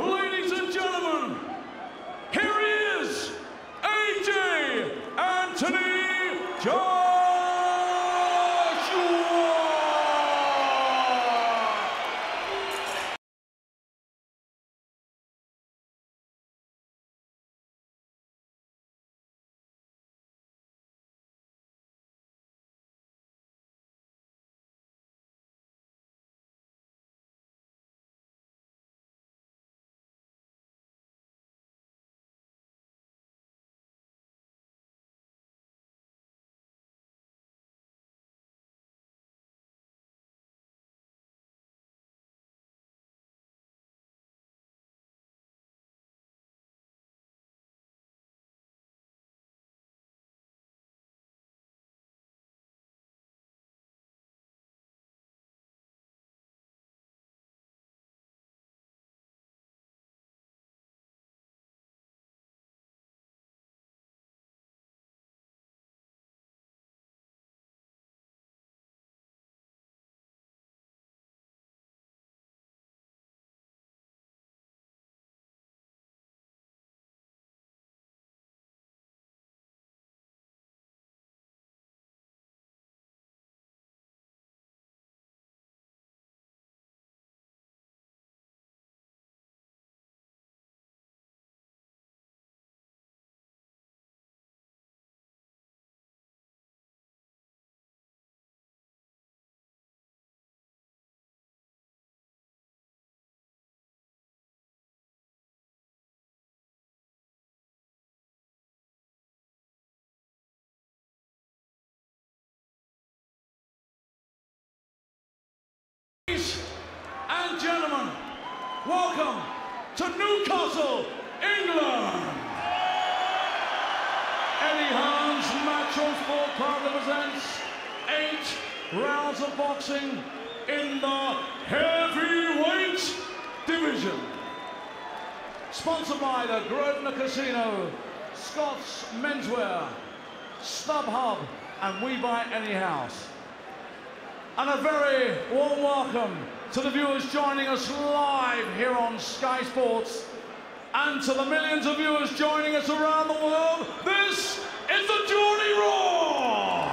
ladies and gentlemen, here he is, AJ Anthony Joshua! Ladies and gentlemen, welcome to Newcastle, England. Eddie Hearn's Natural Sport Club represents 8 rounds of boxing in the heavyweight division. Sponsored by the Grosvenor Casino, Scott's Menswear, StubHub, and We Buy Any House. And a very warm welcome to the viewers joining us live here on Sky Sports, and to the millions of viewers joining us around the world. This is the Geordie Roar!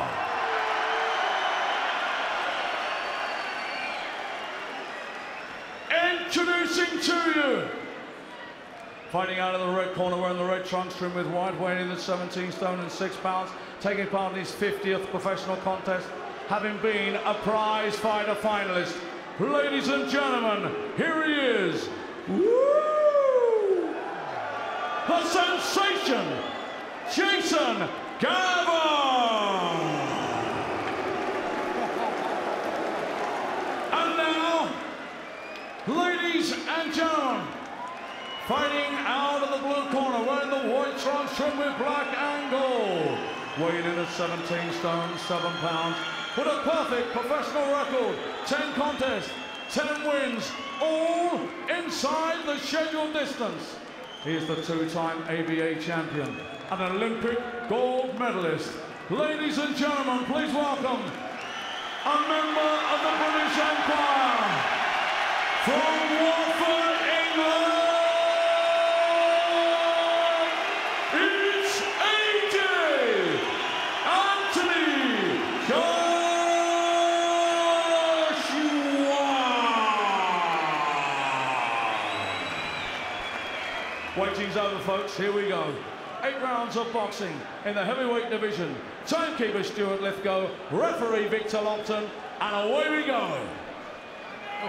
Introducing to you, fighting out of the red corner, wearing the red trunks trimmed with white, weighing in at 17 stone and 6 pounds, taking part in his 50th professional contest, having been a prize fighter finalist. Ladies and gentlemen, here he is. Woo! The sensation, Jason Gavern! And now, ladies and gentlemen, fighting out of the blue corner, wearing the white trunks trimmed with black and gold, weighing in at 17 stone, 7 pounds, with a perfect professional record, 10 contests, 10 wins, all inside the scheduled distance. He is the 2-time ABA champion, an Olympic gold medalist. Ladies and gentlemen, please welcome a member of the British Empire, from Watford, England, it's AJ Anthony Joshua! Waiting's over, folks. Here we go. 8 rounds of boxing in the heavyweight division. Timekeeper Stuart Lithgow, referee Victor Lopton, and away we go.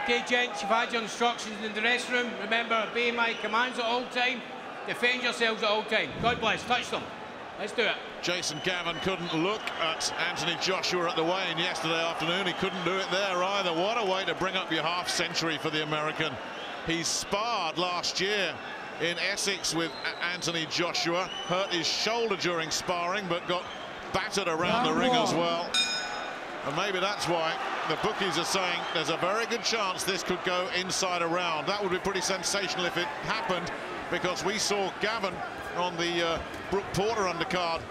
Okay, gents, you've had your instructions in the dressing room. Remember, obey my commands at all time. Defend yourselves at all time. God bless. Touch them. Let's do it. Jason Gavern couldn't look at Anthony Joshua at the weigh-in yesterday afternoon. He couldn't do it there either. What a way to bring up your half-century for the American. He sparred last year in Essex with Anthony Joshua, hurt his shoulder during sparring, but got battered around the ring as well. And maybe that's why the bookies are saying there's a very good chance this could go inside a round. That would be pretty sensational if it happened, because we saw Gavern on the Brooke Porter undercard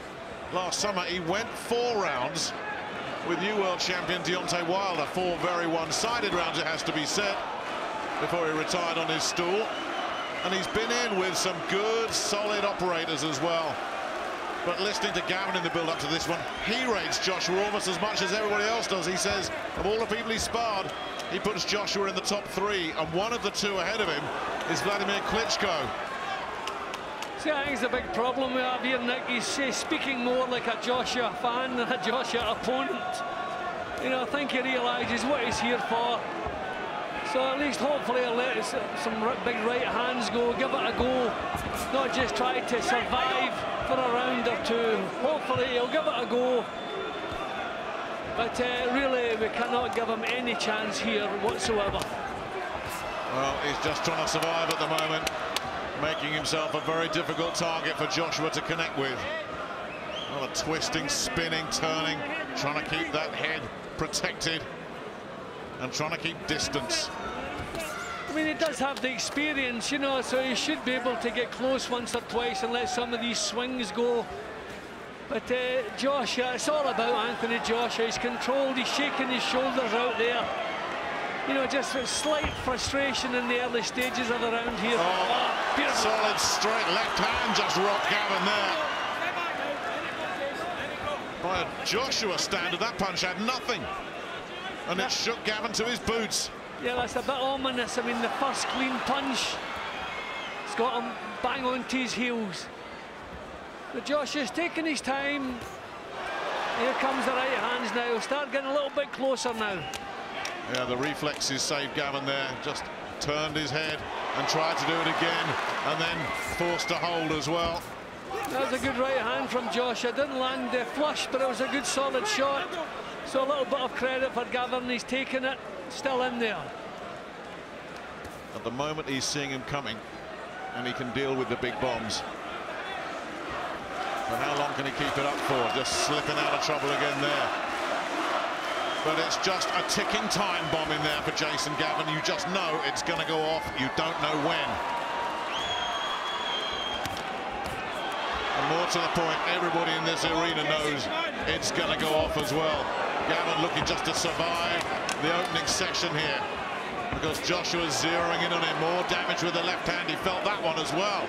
last summer. He went 4 rounds with new world champion Deontay Wilder. 4 very one-sided rounds, it has to be said, before he retired on his stool. And he's been in with some good, solid operators as well. But listening to Gavern in the build-up to this one, he rates Joshua almost as much as everybody else does. He says, of all the people he sparred, he puts Joshua in the top 3, and one of the 2 ahead of him is Vladimir Klitschko. See, I think it's a big problem we have here, Nick. He's speaking more like a Joshua fan than a Joshua opponent. You know, I think he realises what he's here for. So at least hopefully he'll let some big right hands go, give it a go, not just try to survive for a round or 2. Hopefully he'll give it a go. But really, we cannot give him any chance here whatsoever. Well, he's just trying to survive at the moment, making himself a very difficult target for Joshua to connect with. Well, a twisting, spinning, turning, trying to keep that head protected and trying to keep distance. I mean, he does have the experience, you know, so he should be able to get close once or twice and let some of these swings go. But Joshua, it's all about Anthony Joshua. He's controlled, he's shaking his shoulders out there. You know, just a slight frustration in the early stages of the round here. Oh, solid straight left hand just rocked Gavern there. By a Joshua standard, that punch had nothing. And it shook Gavern to his boots. Yeah, that's a bit ominous. I mean, the first clean punch, it's got him bang onto his heels. But Joshua's taking his time. Here comes the right hands now. He'll start getting a little bit closer now. Yeah, the reflexes saved Gavern there. Just turned his head and tried to do it again, and then forced to hold as well. That was a good right hand from Joshua. Didn't land flush, but it was a good solid shot. So a little bit of credit for Gavern. He's taken it, still in there. At the moment, he's seeing him coming, and he can deal with the big bombs. But how long can he keep it up for? Just slipping out of trouble again there. But it's just a ticking time bomb in there for Jason Gavern. You just know it's going to go off. You don't know when. And more to the point, everybody in this arena knows it's going to go off as well. Gavern looking just to survive the opening session here, because Joshua's zeroing in on him. More damage with the left hand. He felt that one as well.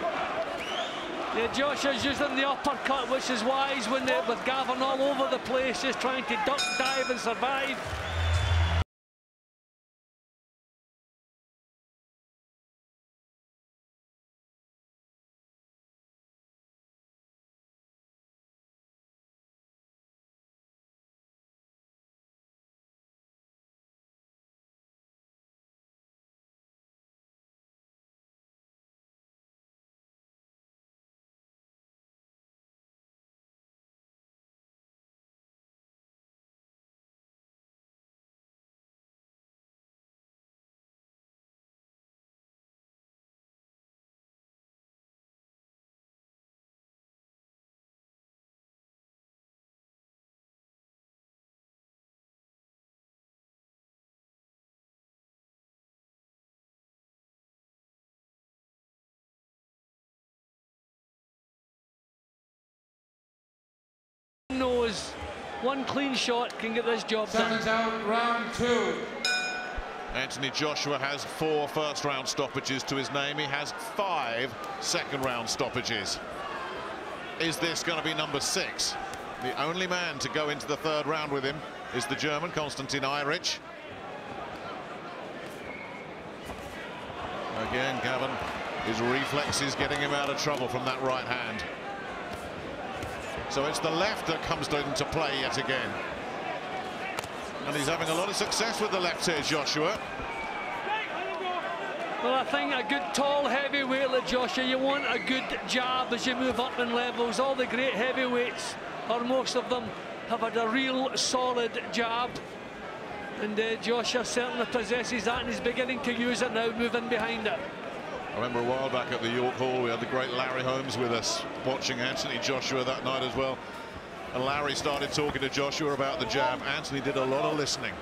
Yeah, Joshua's using the uppercut, which is wise with Gavern all over the place, just trying to duck, dive and survive. Knows one clean shot can get this job done. 7 down, round 2. Anthony Joshua has 4 first-round stoppages to his name. He has 5 second-round stoppages. Is this going to be number 6? The only man to go into the 3rd round with him is the German Konstantin Eirich. Again, Gavern, his reflexes getting him out of trouble from that right hand. So it's the left that comes into play yet again. And he's having a lot of success with the left here, Joshua. Well, I think a good tall heavyweight like Joshua, you want a good jab as you move up in levels. All the great heavyweights, or most of them, have had a real solid jab. And Joshua certainly possesses that, and he's beginning to use it now, moving behind it. I remember a while back at the York Hall, we had the great Larry Holmes with us, watching Anthony Joshua that night as well. And Larry started talking to Joshua about the jab. Anthony did a lot of listening.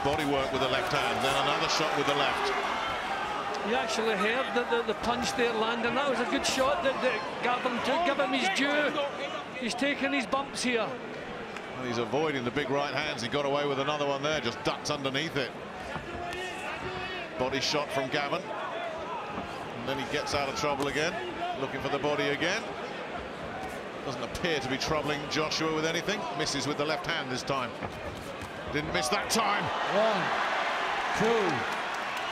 Body work with the left hand, then another shot with the left. You actually heard the punch there landing. That was a good shot that Gavern took. Give him his due. He's taking his bumps here. And he's avoiding the big right hands. He got away with another one there, just ducked underneath it. Body shot from Gavern. And then he gets out of trouble again, looking for the body again. Doesn't appear to be troubling Joshua with anything. Misses with the left hand this time. Didn't miss that time. 1,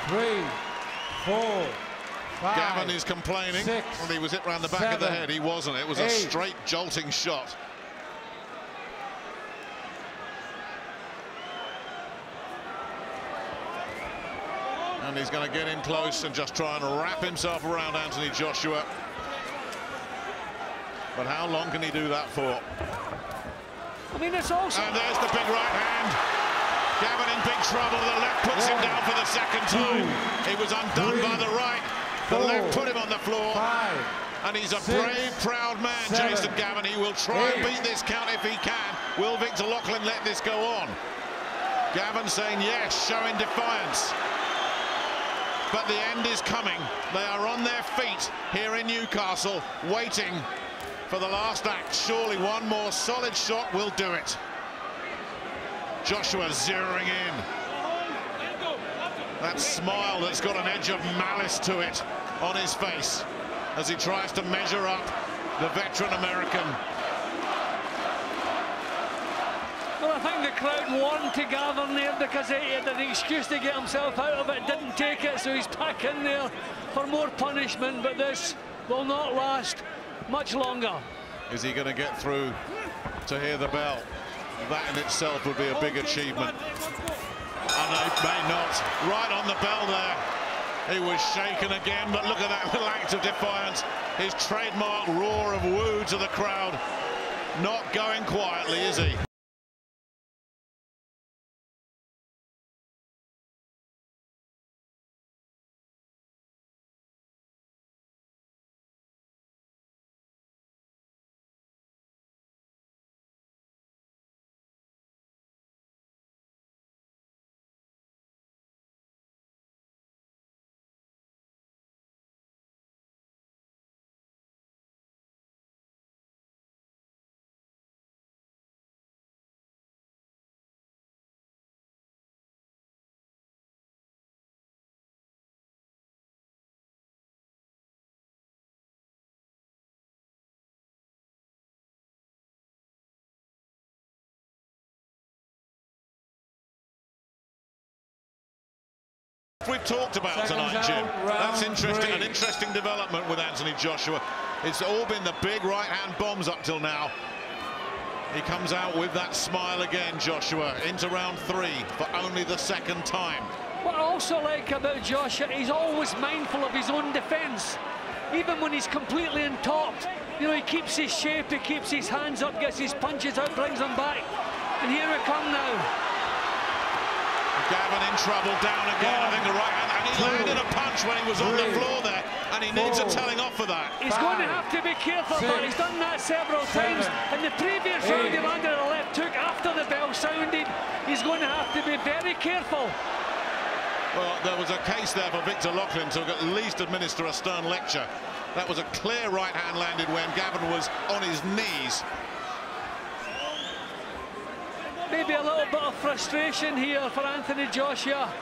2, 3, 4, 5. Gavern is complaining. 6, well, he was hit round the back 7, of the head. He wasn't. It was 8. a straight jolting shot. And he's going to get in close and just try and wrap himself around Anthony Joshua. But how long can he do that for? I mean, it's also... And there's the big right hand. Gavern in big trouble. The left puts him down for the second time. He was undone by the right. The left put him on the floor. 5, and he's a 6, brave, proud man, 7, Jason Gavern. He will try 8. and beat this count if he can. Will Victor Loughlin let this go on? Gavern saying yes, showing defiance. But the end is coming. They are on their feet here in Newcastle, waiting for the last act. Surely one more solid shot will do it. Joshua zeroing in. That smile that's got an edge of malice to it on his face as he tries to measure up the veteran American. Well, I think the crowd warned to Gavern there because he had an excuse to get himself out of it, didn't take it, so he's back in there for more punishment, but this will not last much longer. Is he going to get through to hear the bell? That in itself would be a big achievement. And they may not. Right on the bell there. He was shaken again, but look at that little act of defiance. His trademark roar of woo to the crowd. Not going quietly, is he? We've talked about tonight, Jim. That's interesting, an interesting development with Anthony Joshua. It's all been the big right-hand bombs up till now. He comes out with that smile again, Joshua, into round 3 for only the second time. What I also like about Joshua, he's always mindful of his own defence. Even when he's completely on top, you know, he keeps his shape, he keeps his hands up, gets his punches out, brings them back. And here we come now. Gavern in trouble, down again, I think the right hand, and he landed a punch when he was on the floor there, and he needs a telling off for that. He's going to have to be careful, but he's done that several times. In the previous round, he landed a left hook after the bell sounded. He's going to have to be very careful. Well, there was a case there for Victor Loughlin to at least administer a stern lecture. That was a clear right hand landed when Gavern was on his knees. Maybe a little bit of frustration here for Anthony Joshua.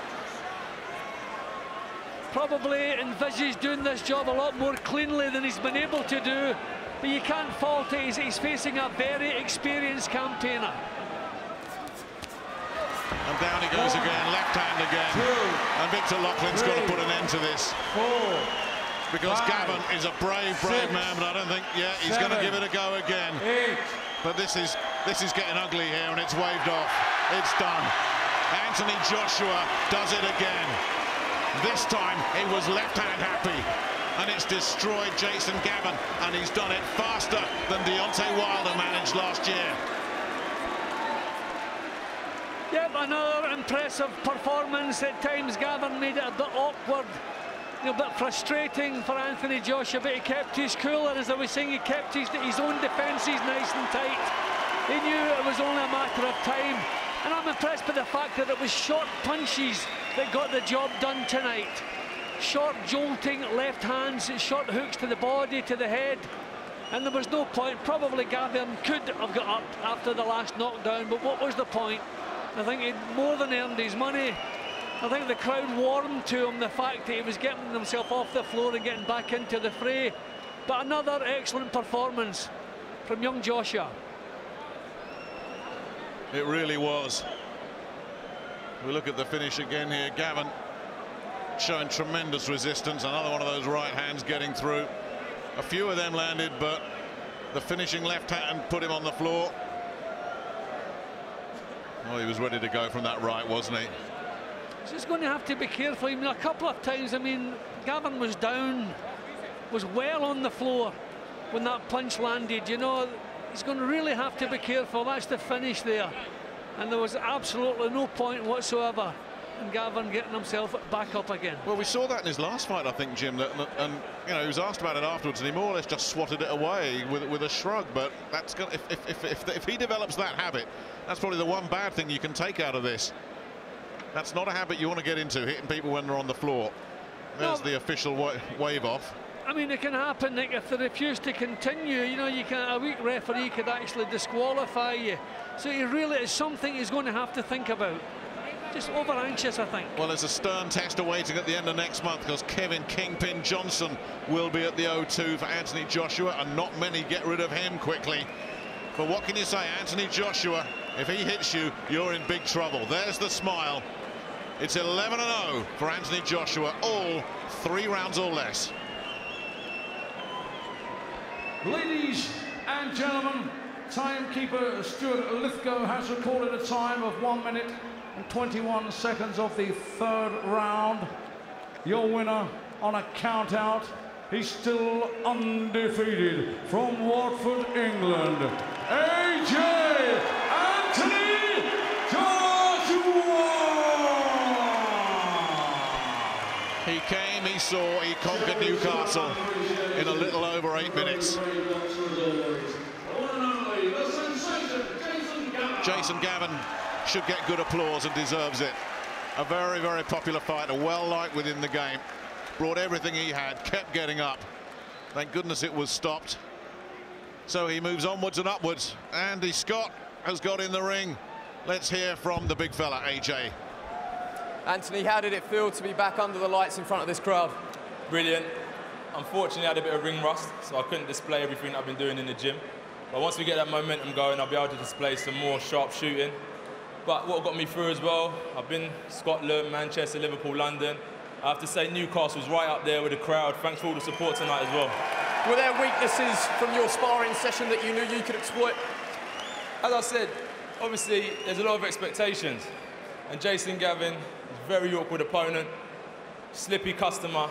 Probably envisaged doing this job a lot more cleanly than he's been able to do, but you can't fault it. He's facing a very experienced campaigner. And down he goes again, left hand again. And Victor Loughlin's got to put an end to this. Because Gavern is a brave man, but I don't think, he's going to give it a go again. But this is getting ugly here, and it's waved off. It's done. Anthony Joshua does it again. This time he was left-hand happy, and it's destroyed Jason Gavern, and he's done it faster than Deontay Wilder managed last year. Yep, another impressive performance. At times Gavern made it a bit awkward, a bit frustrating for Anthony Joshua, but he kept his cool, and as I was saying, he kept his own defences nice and tight. He knew it was only a matter of time, and I'm impressed by the fact that it was short punches that got the job done tonight. Short jolting left hands, short hooks to the body, to the head, and there was no point. Probably Gavern could have got up after the last knockdown, but what was the point? I think he'd more than earned his money. I think the crowd warmed to him, the fact that he was getting himself off the floor and getting back into the fray. But another excellent performance from young Joshua. It really was. We look at the finish again here. Gavern showing tremendous resistance. Another one of those right hands getting through. A few of them landed, but the finishing left hand put him on the floor. Oh, he was ready to go from that right, wasn't he? He's just going to have to be careful. I mean, a couple of times, I mean, Gavern was down, was well on the floor when that punch landed. You know, he's going to really have to be careful. That's the finish there. And there was absolutely no point whatsoever in Gavern getting himself back up again. Well, we saw that in his last fight, I think, Jim, and you know, he was asked about it afterwards, and he more or less just swatted it away with a shrug. But that's gonna, if he develops that habit, that's probably the one bad thing you can take out of this. That's not a habit you want to get into, hitting people when they're on the floor. There's the official wave off. I mean, it can happen, Nick, if they refuse to continue. You know, a weak referee could actually disqualify you. So it really is something he's going to have to think about. Just over anxious, I think. Well, there's a stern test awaiting at the end of next month, because Kevin Kingpin Johnson will be at the O2 for Anthony Joshua, and not many get rid of him quickly. But what can you say, Anthony Joshua? If he hits you, you're in big trouble. There's the smile. It's 11-0 for Anthony Joshua, all 3 rounds or less. Ladies and gentlemen, timekeeper Stuart Lithgow has recorded a time of 1 minute and 21 seconds of the 3rd round. Your winner on a count out. He's still undefeated from Watford, England, AJ Anthony Joshua. He came, he saw, he conquered Newcastle in a little over 8 minutes. Jason Gavern should get good applause and deserves it. A very, very popular fighter, well liked within the game. Brought everything he had, kept getting up. Thank goodness it was stopped. So he moves onwards and upwards. Andy Scott has got in the ring. Let's hear from the big fella, AJ. Anthony, how did it feel to be back under the lights in front of this crowd? Brilliant. Unfortunately, I had a bit of ring rust, so I couldn't display everything I've been doing in the gym. But once we get that momentum going, I'll be able to display some more sharp shooting. But what got me through as well, I've been Scotland, Manchester, Liverpool, London. I have to say Newcastle's right up there with the crowd. Thanks for all the support tonight as well. Were there weaknesses from your sparring session that you knew you could exploit? As I said, obviously there's a lot of expectations. And Jason Gavern is a very awkward opponent, slippy customer.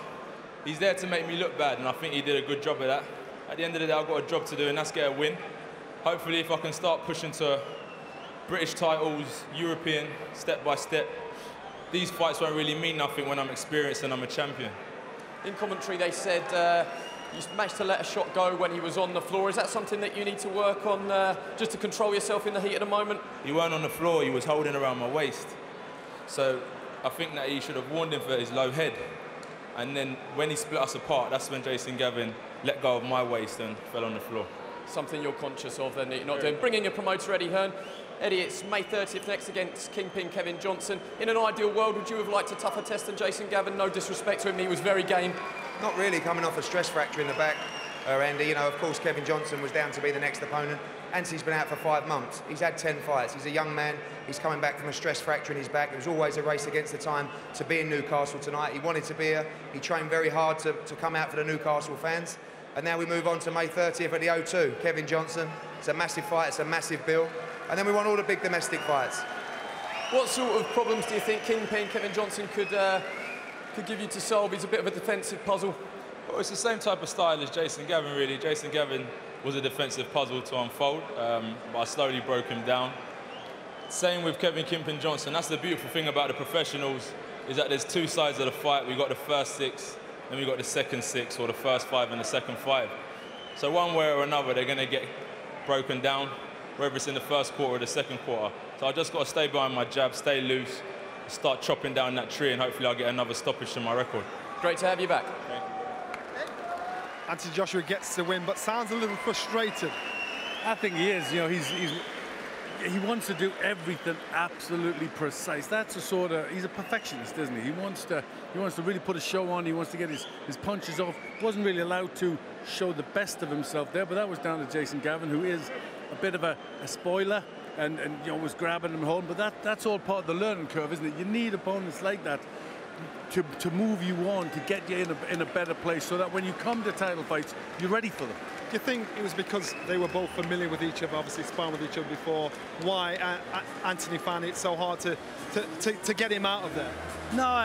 He's there to make me look bad, and I think he did a good job of that. At the end of the day, I've got a job to do, and that's get a win. Hopefully, if I can start pushing to British titles, European, step by step, these fights won't really mean nothing when I'm experienced and I'm a champion. In commentary, they said you managed to let a shot go when he was on the floor. Is that something that you need to work on just to control yourself in the heat of the moment? He weren't on the floor, he was holding around my waist. So I think that he should have warned him for his low head. And then when he split us apart, that's when Jason Gavern let go of my waist and fell on the floor. Something you're conscious of then that you're not doing. Bringing your promoter, Eddie Hearn. Eddie, it's May 30th next against Kingpin Kevin Johnson. In an ideal world, would you have liked a tougher test than Jason Gavern? No disrespect to him, he was very game. Not really, coming off a stress fracture in the back, Andy. You know, of course, Kevin Johnson was down to be the next opponent. Anthony's been out for 5 months. He's had 10 fights. He's a young man. He's coming back from a stress fracture in his back. It was always a race against the time to be in Newcastle tonight. He wanted to be here. He trained very hard to come out for the Newcastle fans. And now we move on to May 30th at the O2. Kevin Johnson. It's a massive fight. It's a massive bill. And then we want all the big domestic fights. What sort of problems do you think Kingpin Kevin Johnson could give you to solve? He's a bit of a defensive puzzle. Well, it's the same type of style as Jason Gavern, really. Jason Gavern was a defensive puzzle to unfold, but I slowly broke him down. Same with Kevin Kingpin Johnson. That's the beautiful thing about the professionals, is that there's 2 sides of the fight. We got the first 6, then we got the second 6, or the first 5 and the second 5. So one way or another, they're going to get broken down, whether it's in the first quarter or the second quarter. So I just got to stay behind my jab, stay loose, start chopping down that tree, and hopefully I'll get another stoppage to my record. Great to have you back. Okay. Anthony Joshua gets the win, but sounds a little frustrated. I think he is. You know, he's he wants to do everything absolutely precise. That's a sort of, he's a perfectionist, isn't he? He wants to really put a show on. He wants to get his punches off. Wasn't really allowed to show the best of himself there, but that was down to Jason Gavern, who is a bit of a spoiler and you know, was grabbing him home. But that's all part of the learning curve, isn't it? You need opponents like that to move you on, to get you in a better place, so that when you come to title fights, you're ready for them. Do you think it was because they were both familiar with each other, obviously sparring with each other before, why Anthony found it so hard to get him out of there? No.